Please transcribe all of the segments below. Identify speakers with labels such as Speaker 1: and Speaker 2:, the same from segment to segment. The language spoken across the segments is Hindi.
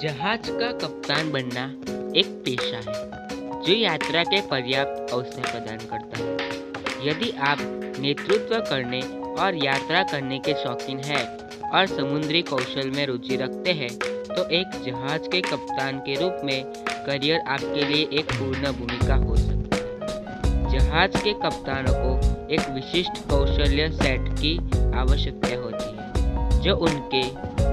Speaker 1: जहाज का कप्तान बनना एक पेशा है जो यात्रा के पर्याप्त अवसर प्रदान करता है। यदि आप नेतृत्व करने और यात्रा करने के शौकीन हैं और समुद्री कौशल में रुचि रखते हैं, तो एक जहाज के कप्तान के रूप में करियर आपके लिए एक पूर्ण भूमिका हो सकती है। जहाज के कप्तानों को एक विशिष्ट कौशल्य सेट की आवश्यकता होती है, जो उनके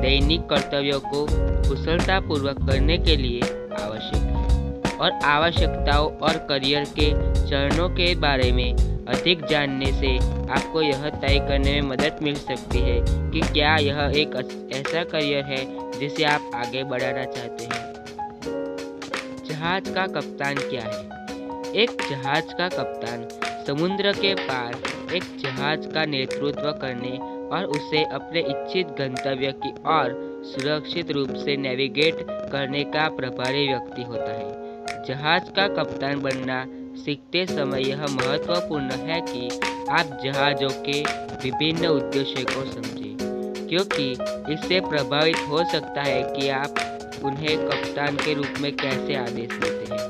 Speaker 1: दैनिक कर्तव्यों को कुशलतापूर्वक करने के लिए आवश्यक है। और आवश्यकताओं और करियर के चरणों के बारे में अधिक जानने से आपको यह तय करने में मदद मिल सकती है कि क्या यह एक ऐसा करियर है जिसे आप आगे बढ़ाना चाहते हैं। जहाज का कप्तान क्या है? एक जहाज का कप्तान समुद्र के पार एक जहाज का नेतृत्व करने और उसे अपने इच्छित गंतव्य की ओर सुरक्षित रूप से नेविगेट करने का प्रभारी व्यक्ति होता है। जहाज का कप्तान बनना सीखते समय यह महत्वपूर्ण है कि आप जहाज़ों के विभिन्न उद्देश्यों को समझें, क्योंकि इससे प्रभावित हो सकता है कि आप उन्हें कप्तान के रूप में कैसे आदेश देते हैं।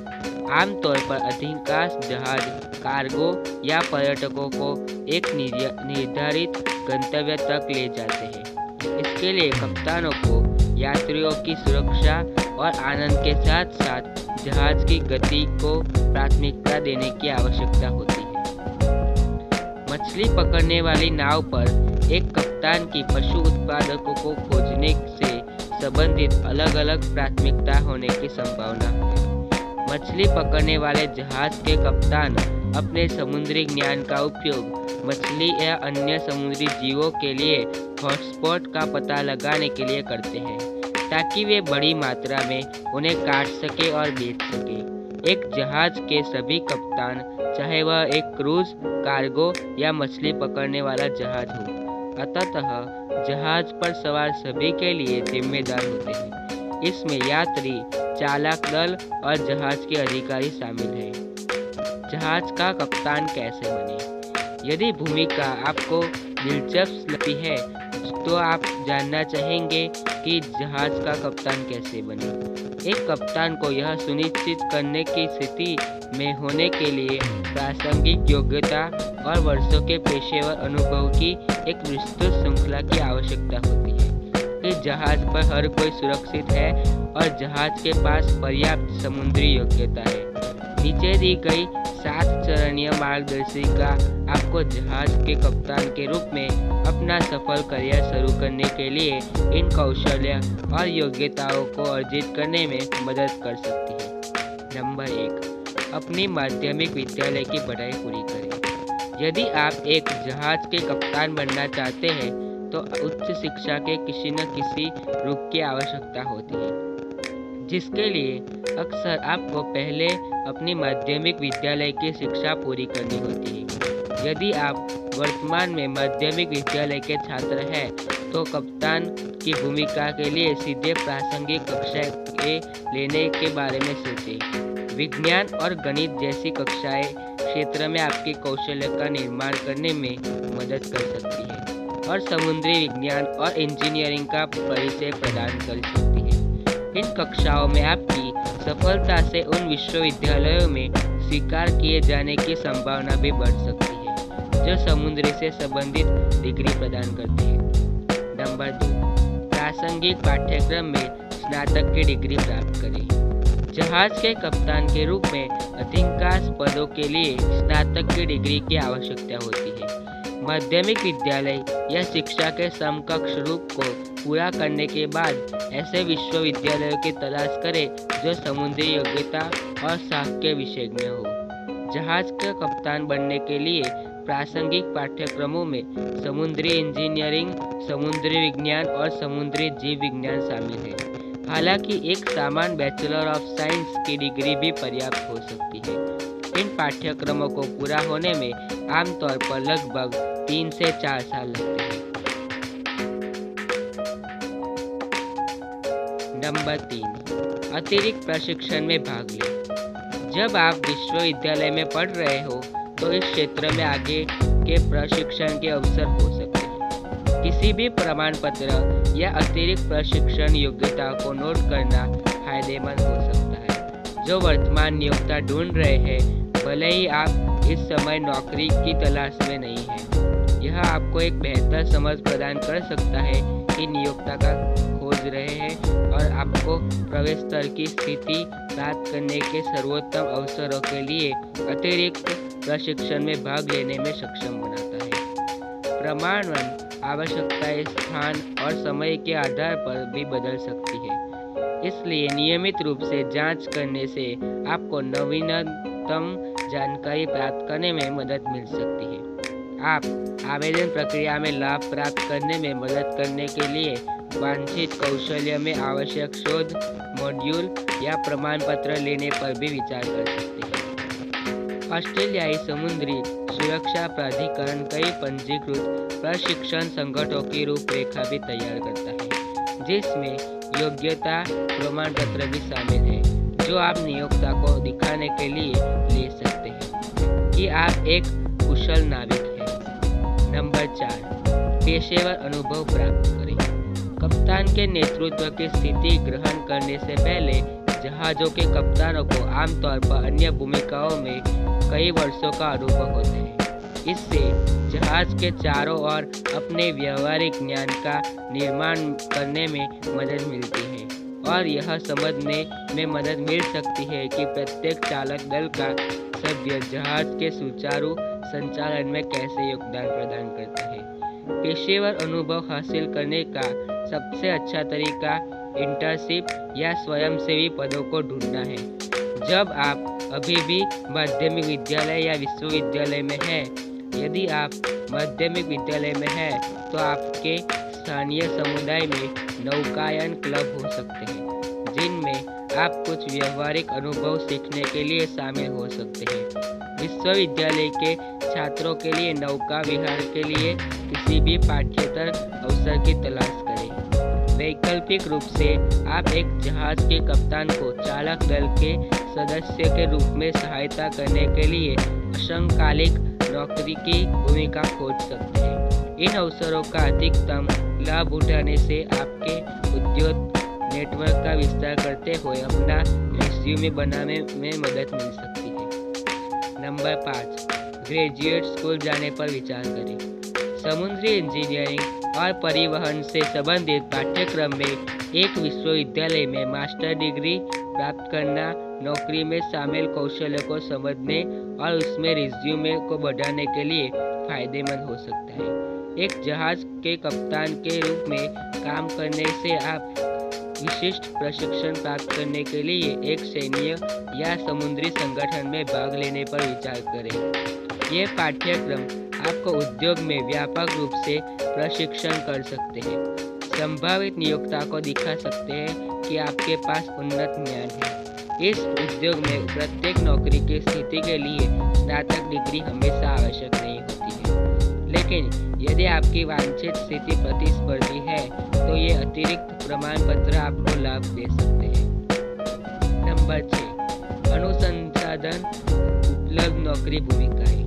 Speaker 1: आमतौर पर अधिकांश जहाज कार्गो या पर्यटकों को एक निर्धारित गंतव्य तक ले जाते हैं। इसके लिए कप्तानों को यात्रियों की सुरक्षा और आनंद के साथ साथ जहाज की गति को प्राथमिकता देने की आवश्यकता होती है। मछली पकड़ने वाली नाव पर एक कप्तान की पशु उत्पादकों को खोजने से संबंधित अलग अलग प्राथमिकता होने की संभावना है। मछली पकड़ने वाले जहाज के कप्तान अपने समुद्री ज्ञान का उपयोग मछली या अन्य समुद्री जीवों के लिए हॉटस्पॉट का पता लगाने के लिए करते हैं, ताकि वे बड़ी मात्रा में उन्हें काट सके और बेच सके। एक जहाज के सभी कप्तान, चाहे वह एक क्रूज, कार्गो या मछली पकड़ने वाला जहाज हो, अंततः जहाज पर सवार सभी के लिए जिम्मेदार होते हैं। इसमें यात्री, चालक दल और जहाज के अधिकारी शामिल हैं। जहाज का कप्तान कैसे बने? यदि भूमिका आपको दिलचस्प लगती है तो आप जानना चाहेंगे कि जहाज का कप्तान कैसे बने। एक कप्तान को यह सुनिश्चित करने की स्थिति में होने के लिए प्रासंगिक योग्यता और वर्षों के पेशेवर अनुभव की एक विस्तृत श्रृंखला की आवश्यकता होती है कि जहाज पर हर कोई सुरक्षित है और जहाज के पास पर्याप्त समुद्री योग्यता है। नीचे दी गई 7 चरणीय मार्गदर्शिका आपको जहाज के कप्तान के रूप में अपना सफल करियर शुरू करने के लिए इन कौशल्य और योग्यताओं को अर्जित करने में मदद कर सकती है। नंबर 1, अपनी माध्यमिक विद्यालय की पढ़ाई पूरी करें। यदि आप एक जहाज के कप्तान बनना चाहते हैं तो उच्च शिक्षा के किसी न किसी रूप की आवश्यकता होती है, जिसके लिए अक्सर आपको पहले अपनी माध्यमिक विद्यालय की शिक्षा पूरी करनी होती है। यदि आप वर्तमान में माध्यमिक विद्यालय के छात्र हैं तो कप्तान की भूमिका के लिए सीधे प्रासंगिक कक्षाएं लेने के बारे में सोचें। विज्ञान और गणित जैसी कक्षाएं क्षेत्र में आपके कौशल्य का निर्माण करने में मदद कर सकती है और समुद्री विज्ञान और इंजीनियरिंग का परिचय प्रदान कर सकती है। इन कक्षाओं में आपकी सफलता से उन विश्वविद्यालयों में स्वीकार किए जाने की संभावना भी बढ़ सकती है जो समुद्र से संबंधित डिग्री प्रदान करते हैं। नंबर 2, प्रासंगिक पाठ्यक्रम में स्नातक की डिग्री प्राप्त करें। जहाज के कप्तान के रूप में अधिकांश पदों के लिए स्नातक की डिग्री की आवश्यकता होती है। माध्यमिक विद्यालय या शिक्षा के समकक्ष रूप को पूरा करने के बाद ऐसे विश्वविद्यालयों की तलाश करें जो समुद्री योग्यता और साख के विषय में हो। जहाज का कप्तान बनने के लिए प्रासंगिक पाठ्यक्रमों में समुद्री इंजीनियरिंग, समुद्री विज्ञान और समुद्री जीव विज्ञान शामिल है। हालांकि एक सामान्य बैचलर ऑफ साइंस की डिग्री भी पर्याप्त हो सकती है। इन पाठ्यक्रमों को पूरा होने में आमतौर पर लगभग 3 से 4 साल लगते हैं। नंबर 3, अतिरिक्त प्रशिक्षण में भाग लें। जब आप विश्वविद्यालय में पढ़ रहे हो तो इस क्षेत्र में आगे के प्रशिक्षण के अवसर हो सकते हैं। किसी भी प्रमाण पत्र या अतिरिक्त प्रशिक्षण योग्यता को नोट करना फायदेमंद हो सकता है। जो वर्तमान नियोक्ता ढूंढ रहे हैं, भले ही आप इस समय नौकरी की तलाश में नहीं हैं, यह आपको एक बेहतर समझ प्रदान कर सकता है कि नियोक्ता का खोज रहे हैं और आपको प्रवेश स्तर की स्थिति प्राप्त करने के सर्वोत्तम अवसरों के लिए अतिरिक्त प्रशिक्षण में भाग लेने में सक्षम बनाता है। प्रमाणन आवश्यकताएं स्थान और समय के आधार पर भी बदल सकती है, इसलिए नियमित रूप से जांच करने से आपको नवीनतम जानकारी प्राप्त करने में मदद मिल सकती है। आप आवेदन प्रक्रिया में लाभ प्राप्त करने में मदद करने के लिए वांछित कौशल्य में आवश्यक शोध मॉड्यूल या प्रमाण पत्र लेने पर भी विचार कर सकते हैं। ऑस्ट्रेलियाई समुद्री सुरक्षा प्राधिकरण कई पंजीकृत प्रशिक्षण संगठनों की रूपरेखा भी तैयार करता है, जिसमें योग्यता प्रमाण पत्र भी शामिल है, जो आप नियोक्ता को दिखाने के लिए ले सकते हैं कि आप एक कुशल नाविक हैं। नंबर 4, पेशेवर अनुभव प्राप्त करें। कप्तान के नेतृत्व की स्थिति ग्रहण करने से पहले जहाज़ों के कप्तानों को आमतौर पर अन्य भूमिकाओं में कई वर्षों का अनुभव होता है। इससे जहाज़ के चारों ओर अपने व्यावहारिक ज्ञान का निर्माण करने में मदद मिलती है और यह समझने में मदद मिल सकती है कि प्रत्येक चालक दल का सभ्य जहाज़ के सुचारू संचालन में कैसे योगदान प्रदान करता है। पेशेवर अनुभव हासिल करने का सबसे अच्छा तरीका इंटर्नशिप या स्वयंसेवी पदों को ढूंढना है। जब आप अभी भी माध्यमिक विद्यालय या विश्वविद्यालय में हैं, यदि आप माध्यमिक विद्यालय में हैं, तो आपके स्थानीय समुदाय में नौकायन क्लब हो सकते हैं, जिनमें आप कुछ व्यावहारिक अनुभव सीखने के लिए शामिल हो सकते हैं। विश्वविद्यालय के छात्रों के लिए नौका विहार के लिए किसी भी पाठ्येतर अवसर की तलाश करें। वैकल्पिक रूप से आप एक जहाज के कप्तान को चालक दल के सदस्य के रूप में सहायता करने के लिए अंशकालिक नौकरी की भूमिका खोज सकते हैं। इन अवसरों का अधिकतम लाभ उठाने से आपके उद्योग नेटवर्क का विस्तार करते हुए अपना रिज्यूमे बनाने में मदद मिल सकती है। नंबर 5, ग्रेजुएट स्कूल जाने पर विचार करें। समुद्री इंजीनियरिंग और परिवहन से संबंधित पाठ्यक्रम में एक विश्वविद्यालय में मास्टर डिग्री प्राप्त करना नौकरी में शामिल कौशल को समझने और उसमें रिज्यूमे को बढ़ाने के लिए फायदेमंद हो सकता है। एक जहाज के कप्तान के रूप में काम करने से आप विशिष्ट प्रशिक्षण प्राप्त करने के लिए एक सैन्य या समुद्री संगठन में भाग लेने पर विचार करें। ये पाठ्यक्रम आपको उद्योग में व्यापक रूप से प्रशिक्षण कर सकते हैं, संभावित नियोक्ता को दिखा सकते हैं कि आपके पास उन्नत ज्ञान है। इस उद्योग में प्रत्येक नौकरी की स्थिति के लिए स्नातक डिग्री हमेशा आवश्यक नहीं होती है, लेकिन यदि आपकी वांछित स्थिति प्रतिस्पर्धी है तो ये अतिरिक्त प्रमाण पत्र आपको लाभ दे सकते हैं। नंबर 6, अनुसंधान उपलब्ध नौकरी भूमिकाएं।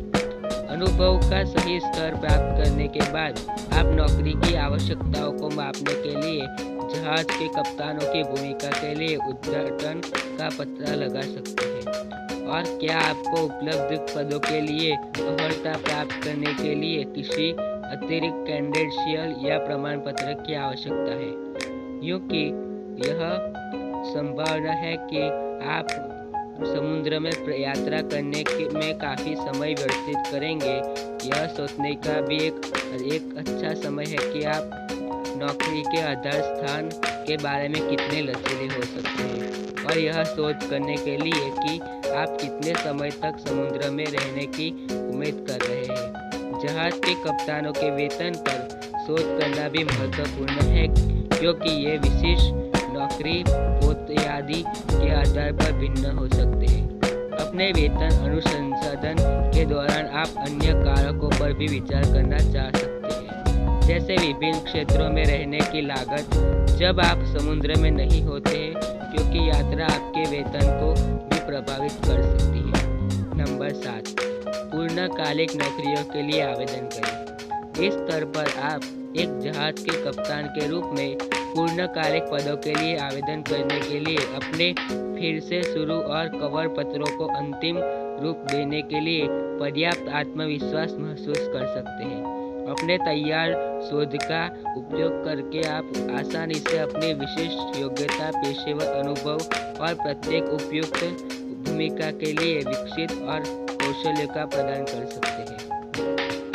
Speaker 1: अनुभव का सही स्तर प्राप्त करने के बाद आप नौकरी की आवश्यकताओं को मापने के लिए जहाज के कप्तानों की भूमिका के लिए उद्घाटन का पता लगा सकते हैं। और क्या आपको उपलब्ध पदों के लिए अर्हता प्राप्त करने के लिए किसी अतिरिक्त क्रेडेंशियल या प्रमाण पत्र की आवश्यकता है, क्योंकि यह संभावना है कि आप समुद्र में यात्रा करने में काफ़ी समय व्यतीत करेंगे। यह सोचने का भी एक अच्छा समय है कि आप नौकरी के आधार स्थान के बारे में कितने लचीले हो सकते हैं, और यह सोच करने के लिए कि आप कितने समय तक समुद्र में रहने की उम्मीद कर रहे हैं। जहाज के कप्तानों के वेतन पर सोच करना भी महत्वपूर्ण है, क्योंकि ये विशिष्ट नौकरी बुनियादी के आधार पर भिन्न हो सकते हैं। अपने वेतन अनुसंधान के दौरान आप अन्य कारकों पर भी विचार करना चाह सकते हैं, जैसे विभिन्न क्षेत्रों में रहने की लागत जब आप समुद्र में नहीं होते हैं, क्योंकि यात्रा आपके वेतन को भी प्रभावित कर सकती है। नंबर 7, पूर्णकालिक नौकरियों के लिए आवेदन करें। इस स्तर पर आप एक जहाज के कप्तान के रूप में पूर्णकालिक पदों के लिए आवेदन करने के लिए अपने फिर से शुरू और कवर पत्रों को अंतिम रूप देने के लिए पर्याप्त आत्मविश्वास महसूस कर सकते हैं। अपने तैयार शोध का उपयोग करके आप आसानी से अपनी विशिष्ट योग्यता, पेशेवर अनुभव और प्रत्येक उपयुक्त भूमिका के लिए विकसित और कौशल्य का प्रदान कर सकते हैं।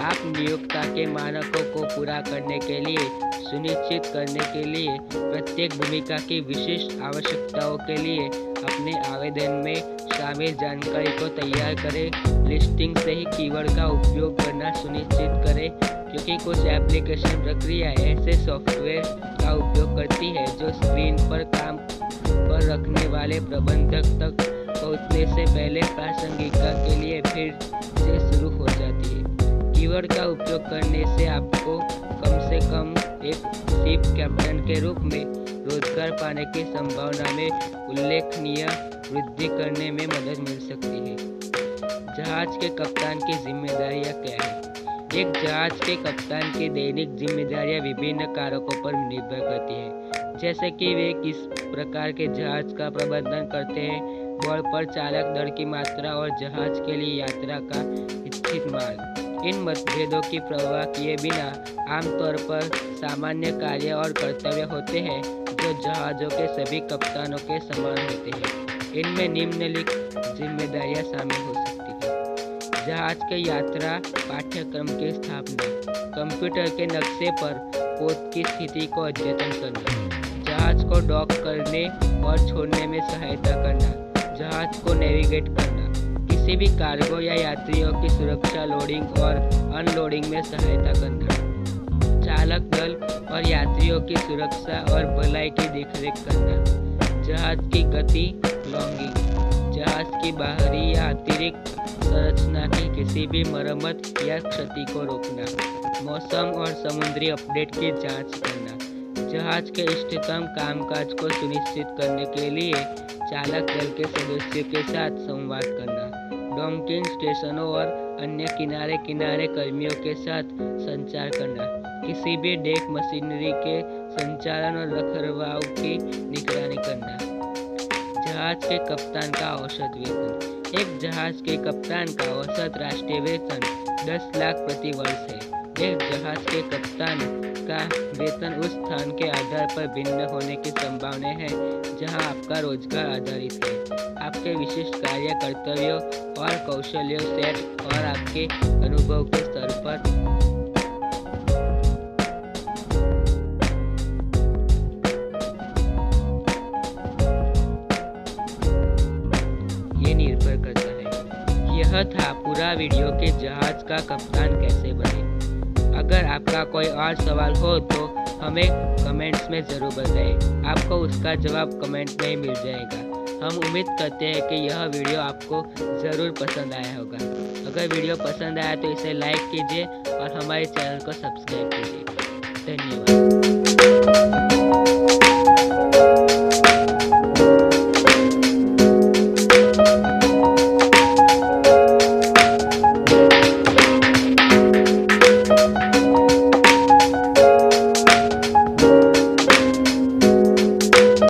Speaker 1: आप नियोक्ता के मानकों को पूरा करने के लिए सुनिश्चित करने के लिए प्रत्येक भूमिका की विशिष्ट आवश्यकताओं के लिए अपने आवेदन में शामिल जानकारी को तैयार करें। लिस्टिंग से ही कीवर्ड का उपयोग करना सुनिश्चित करें, क्योंकि कुछ एप्लीकेशन प्रक्रिया ऐसे सॉफ्टवेयर का उपयोग करती है जो स्क्रीन पर काम पर रखने वाले प्रबंधक तक पहुंचने से पहले प्रासंगिकता के लिए फिर से शुरू हो जाती है। कीवर्ड का उपयोग करने से आपको कम से कम एक शिप कैप्टन के रूप में रोजगार पाने की संभावना में उल्लेखनीय वृद्धि करने में मदद मिल सकती है। जहाज के कप्तान की जिम्मेदारियां क्या है? एक जहाज के कप्तान की दैनिक जिम्मेदारियां विभिन्न कारकों पर निर्भर करती है, जैसे कि वे किस प्रकार के जहाज का प्रबंधन करते हैं, बोर्ड पर चालक दल की मात्रा और जहाज के लिए यात्रा का इच्छित मार्ग। इन मतभेदों की परवाह किए बिना आमतौर पर सामान्य कार्य और कर्तव्य होते हैं जो जहाज़ों के सभी कप्तानों के समान होते हैं। इनमें निम्नलिखित जिम्मेदारियां शामिल हो सकती हैं। जहाज के यात्रा पाठ्यक्रम की स्थापना, कंप्यूटर के नक्शे पर पोत की स्थिति को अद्यतन करना, जहाज को डॉक करने और छोड़ने में सहायता करना, जहाज को नेविगेट करना, किसी भी कार्गो या यात्रियों की सुरक्षा, लोडिंग और अनलोडिंग में सहायता करना, चालक दल और यात्रियों की सुरक्षा और भलाई की देखरेख करना, जहाज की गति, लॉन्गिंग, जहाज की बाहरी या अतिरिक्त संरचना की किसी भी मरम्मत या क्षति को रोकना, मौसम और समुद्री अपडेट की जांच करना, जहाज के इष्टतम कामकाज को सुनिश्चित करने के लिए चालक दल के सदस्यों के साथ संवाद करना, डॉकिंग स्टेशनों और अन्य किनारे किनारे कर्मियों के साथ संचार करना, किसी भी डेक मशीनरी के संचालन और रखरखाव की निगरानी करना। जहाज के कप्तान का औसत वेतन। एक जहाज के कप्तान का औसत राष्ट्रीय वेतन 10 लाख प्रति वर्ष है। एक जहाज के कप्तान का वेतन उस स्थान के आधार पर भिन्न होने की संभावना है जहां आपका रोजगार आधारित है। आपके विशिष्ट कार्य, कर्तव्यों और कौशल्यों सेट और आपके अनुभव के स्तर पर ये निर्भर करता है। यह था पूरा वीडियो कि जहाज का कप्तान कैसे बने। अगर आपका कोई और सवाल हो तो हमें कमेंट्स में ज़रूर बताएं। आपको उसका जवाब कमेंट में ही मिल जाएगा। हम उम्मीद करते हैं कि यह वीडियो आपको ज़रूर पसंद आया होगा। अगर वीडियो पसंद आया तो इसे लाइक कीजिए और हमारे चैनल को सब्सक्राइब कीजिए। धन्यवाद।